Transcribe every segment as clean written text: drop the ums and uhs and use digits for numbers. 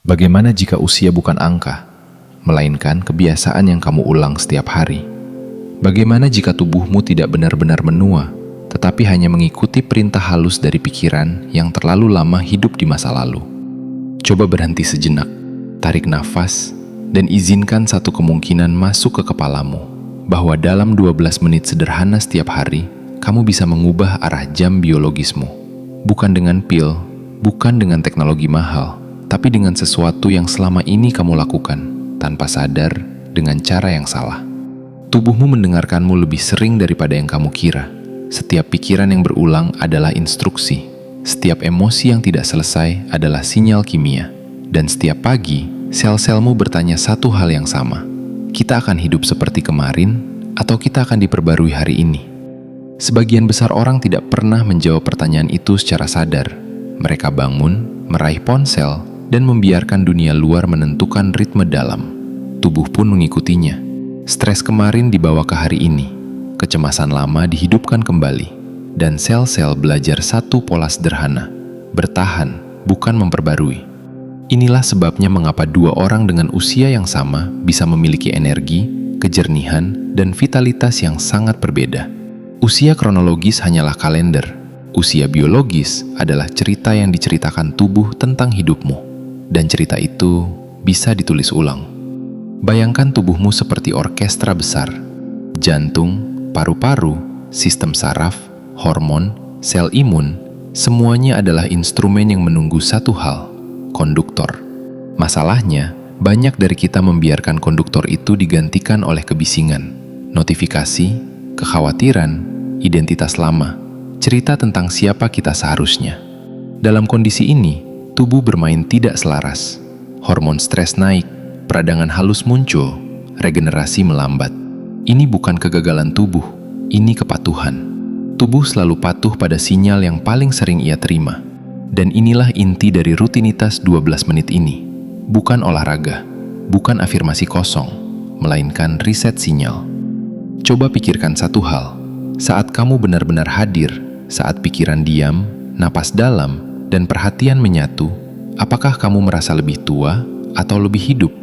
Bagaimana jika usia bukan angka, melainkan kebiasaan yang kamu ulang setiap hari? Bagaimana jika tubuhmu tidak benar-benar menua, tetapi hanya mengikuti perintah halus dari pikiran yang terlalu lama hidup di masa lalu? Coba berhenti sejenak, tarik nafas, dan izinkan satu kemungkinan masuk ke kepalamu, bahwa dalam 12 menit sederhana setiap hari, kamu bisa mengubah arah jam biologismu. Bukan dengan pil, bukan dengan teknologi mahal, tapi dengan sesuatu yang selama ini kamu lakukan, tanpa sadar, dengan cara yang salah. Tubuhmu mendengarkanmu lebih sering daripada yang kamu kira. Setiap pikiran yang berulang adalah instruksi. Setiap emosi yang tidak selesai adalah sinyal kimia. Dan setiap pagi, sel-selmu bertanya satu hal yang sama. Kita akan hidup seperti kemarin, atau kita akan diperbarui hari ini? Sebagian besar orang tidak pernah menjawab pertanyaan itu secara sadar. Mereka bangun, meraih ponsel, dan membiarkan dunia luar menentukan ritme dalam. Tubuh pun mengikutinya. Stres kemarin dibawa ke hari ini. Kecemasan lama dihidupkan kembali. Dan sel-sel belajar satu pola sederhana. Bertahan, bukan memperbarui. Inilah sebabnya mengapa dua orang dengan usia yang sama bisa memiliki energi, kejernihan, dan vitalitas yang sangat berbeda. Usia kronologis hanyalah kalender. Usia biologis adalah cerita yang diceritakan tubuh tentang hidupmu. Dan cerita itu bisa ditulis ulang. Bayangkan tubuhmu seperti orkestra besar. Jantung, paru-paru, sistem saraf, hormon, sel imun, semuanya adalah instrumen yang menunggu satu hal, konduktor. Masalahnya, banyak dari kita membiarkan konduktor itu digantikan oleh kebisingan, notifikasi, kekhawatiran, identitas lama, cerita tentang siapa kita seharusnya. Dalam kondisi ini, tubuh bermain tidak selaras. Hormon stres naik, peradangan halus muncul, regenerasi melambat. Ini bukan kegagalan tubuh, ini kepatuhan. Tubuh selalu patuh pada sinyal yang paling sering ia terima. Dan inilah inti dari rutinitas 12 menit ini. Bukan olahraga, bukan afirmasi kosong, melainkan riset sinyal. Coba pikirkan satu hal. Saat kamu benar-benar hadir, saat pikiran diam, napas dalam, dan perhatian menyatu, apakah kamu merasa lebih tua atau lebih hidup?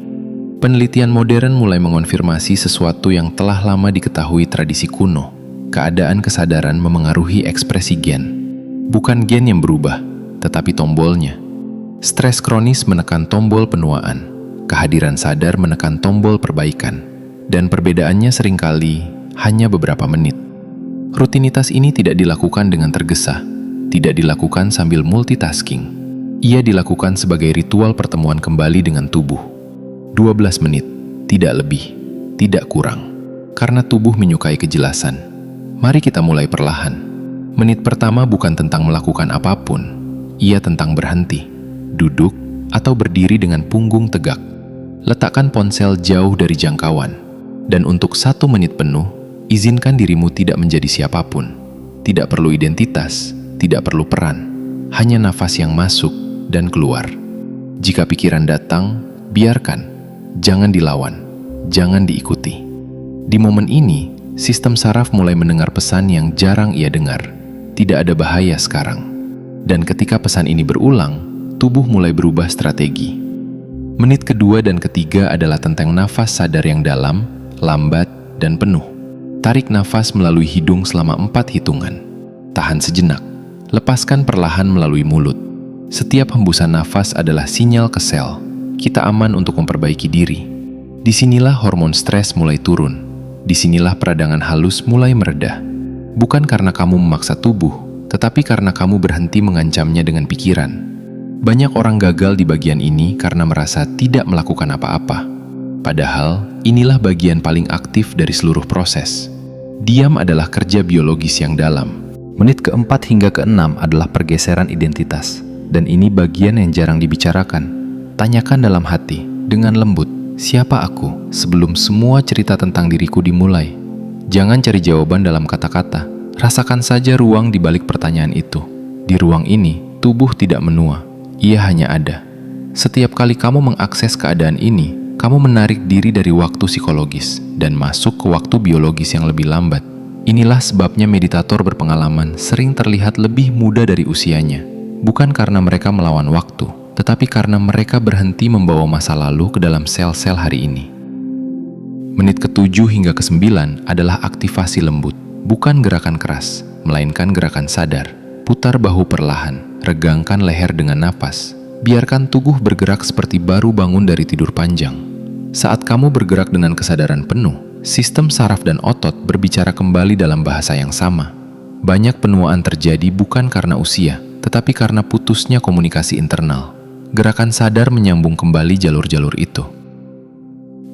Penelitian modern mulai mengonfirmasi sesuatu yang telah lama diketahui tradisi kuno. Keadaan kesadaran memengaruhi ekspresi gen. Bukan gen yang berubah, tetapi tombolnya. Stres kronis menekan tombol penuaan. Kehadiran sadar menekan tombol perbaikan. Dan perbedaannya seringkali hanya beberapa menit. Rutinitas ini tidak dilakukan dengan tergesa. Tidak dilakukan sambil multitasking. Ia dilakukan sebagai ritual pertemuan kembali dengan tubuh. 12 menit, tidak lebih, tidak kurang. Karena tubuh menyukai kejelasan. Mari kita mulai perlahan. Menit pertama bukan tentang melakukan apapun. Ia tentang berhenti, duduk, atau berdiri dengan punggung tegak. Letakkan ponsel jauh dari jangkauan. Dan untuk 1 menit penuh, izinkan dirimu tidak menjadi siapapun. Tidak perlu identitas. Tidak perlu peran, hanya nafas yang masuk dan keluar. Jika pikiran datang, biarkan, jangan dilawan, jangan diikuti. Di momen ini, sistem saraf mulai mendengar pesan yang jarang ia dengar. Tidak ada bahaya sekarang. Dan ketika pesan ini berulang, tubuh mulai berubah strategi. Menit kedua dan ketiga adalah tentang nafas sadar yang dalam, lambat, dan penuh. Tarik nafas melalui hidung selama 4 hitungan. Tahan sejenak. Lepaskan perlahan melalui mulut. Setiap hembusan nafas adalah sinyal ke sel. Kita aman untuk memperbaiki diri. Disinilah hormon stres mulai turun. Disinilah peradangan halus mulai mereda. Bukan karena kamu memaksa tubuh, tetapi karena kamu berhenti mengancamnya dengan pikiran. Banyak orang gagal di bagian ini karena merasa tidak melakukan apa-apa. Padahal, inilah bagian paling aktif dari seluruh proses. Diam adalah kerja biologis yang dalam. Menit keempat hingga keenam adalah pergeseran identitas, dan ini bagian yang jarang dibicarakan. Tanyakan dalam hati, dengan lembut, siapa aku sebelum semua cerita tentang diriku dimulai? Jangan cari jawaban dalam kata-kata, rasakan saja ruang di balik pertanyaan itu. Di ruang ini, tubuh tidak menua, ia hanya ada. Setiap kali kamu mengakses keadaan ini, kamu menarik diri dari waktu psikologis, dan masuk ke waktu biologis yang lebih lambat. Inilah sebabnya meditator berpengalaman sering terlihat lebih muda dari usianya, bukan karena mereka melawan waktu, tetapi karena mereka berhenti membawa masa lalu ke dalam sel-sel hari ini. Menit ke-7 hingga ke-9 adalah aktivasi lembut, bukan gerakan keras, melainkan gerakan sadar. Putar bahu perlahan, regangkan leher dengan napas. Biarkan tubuh bergerak seperti baru bangun dari tidur panjang. Saat kamu bergerak dengan kesadaran penuh, sistem saraf dan otot berbicara kembali dalam bahasa yang sama. Banyak penuaan terjadi bukan karena usia, tetapi karena putusnya komunikasi internal. Gerakan sadar menyambung kembali jalur-jalur itu.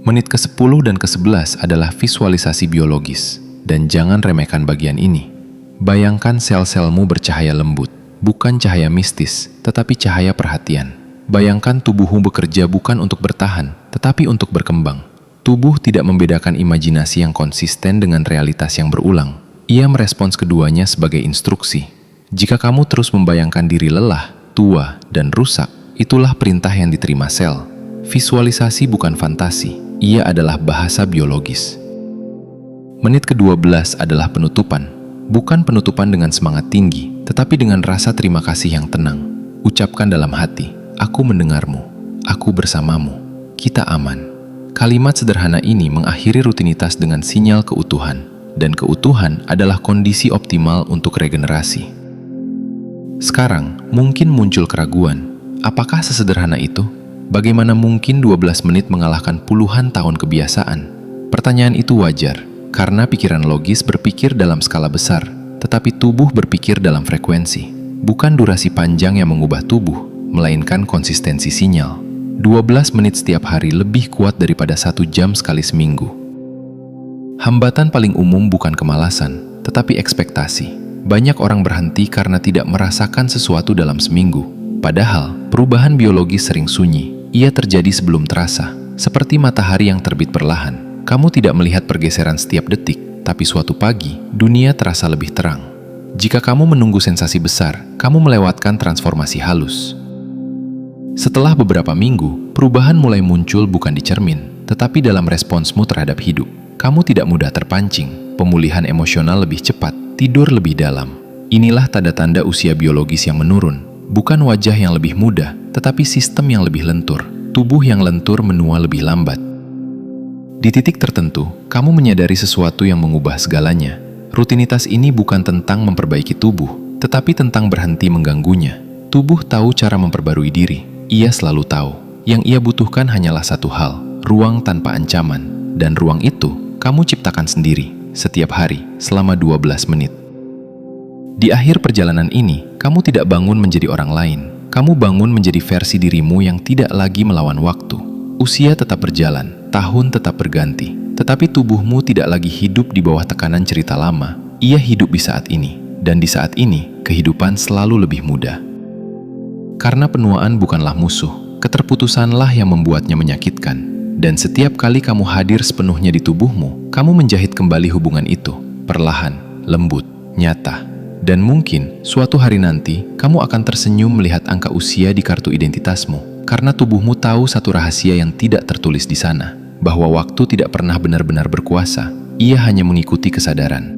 Menit ke-10 dan ke-11 adalah visualisasi biologis, dan jangan remehkan bagian ini. Bayangkan sel-selmu bercahaya lembut, bukan cahaya mistis, tetapi cahaya perhatian. Bayangkan tubuhmu bekerja bukan untuk bertahan, tetapi untuk berkembang. Tubuh tidak membedakan imajinasi yang konsisten dengan realitas yang berulang. Ia merespons keduanya sebagai instruksi. Jika kamu terus membayangkan diri lelah, tua, dan rusak, itulah perintah yang diterima sel. Visualisasi bukan fantasi, ia adalah bahasa biologis. Menit ke-12 adalah penutupan. Bukan penutupan dengan semangat tinggi, tetapi dengan rasa terima kasih yang tenang. Ucapkan dalam hati, aku mendengarmu, aku bersamamu, kita aman. Kalimat sederhana ini mengakhiri rutinitas dengan sinyal keutuhan, dan keutuhan adalah kondisi optimal untuk regenerasi. Sekarang, mungkin muncul keraguan. Apakah sesederhana itu? Bagaimana mungkin 12 menit mengalahkan puluhan tahun kebiasaan? Pertanyaan itu wajar, karena pikiran logis berpikir dalam skala besar, tetapi tubuh berpikir dalam frekuensi. Bukan durasi panjang yang mengubah tubuh, melainkan konsistensi sinyal. 12 menit setiap hari lebih kuat daripada 1 jam sekali seminggu. Hambatan paling umum bukan kemalasan, tetapi ekspektasi. Banyak orang berhenti karena tidak merasakan sesuatu dalam seminggu. Padahal, perubahan biologis sering sunyi. Ia terjadi sebelum terasa, seperti matahari yang terbit perlahan. Kamu tidak melihat pergeseran setiap detik, tapi suatu pagi, dunia terasa lebih terang. Jika kamu menunggu sensasi besar, kamu melewatkan transformasi halus. Setelah beberapa minggu, perubahan mulai muncul bukan di cermin, tetapi dalam responsmu terhadap hidup. Kamu tidak mudah terpancing, pemulihan emosional lebih cepat, tidur lebih dalam. Inilah tanda-tanda usia biologis yang menurun. Bukan wajah yang lebih muda, tetapi sistem yang lebih lentur. Tubuh yang lentur menua lebih lambat. Di titik tertentu, kamu menyadari sesuatu yang mengubah segalanya. Rutinitas ini bukan tentang memperbaiki tubuh, tetapi tentang berhenti mengganggunya. Tubuh tahu cara memperbarui diri. Ia selalu tahu. Yang ia butuhkan hanyalah satu hal, ruang tanpa ancaman. Dan ruang itu, kamu ciptakan sendiri, setiap hari, selama 12 menit. Di akhir perjalanan ini, kamu tidak bangun menjadi orang lain. Kamu bangun menjadi versi dirimu yang tidak lagi melawan waktu. Usia tetap berjalan, tahun tetap berganti. Tetapi tubuhmu tidak lagi hidup di bawah tekanan cerita lama. Ia hidup di saat ini. Dan di saat ini, kehidupan selalu lebih mudah. Karena penuaan bukanlah musuh, keterputusanlah yang membuatnya menyakitkan. Dan setiap kali kamu hadir sepenuhnya di tubuhmu, kamu menjahit kembali hubungan itu. Perlahan, lembut, nyata. Dan mungkin, suatu hari nanti, kamu akan tersenyum melihat angka usia di kartu identitasmu. Karena tubuhmu tahu satu rahasia yang tidak tertulis di sana. Bahwa waktu tidak pernah benar-benar berkuasa. Ia hanya mengikuti kesadaran.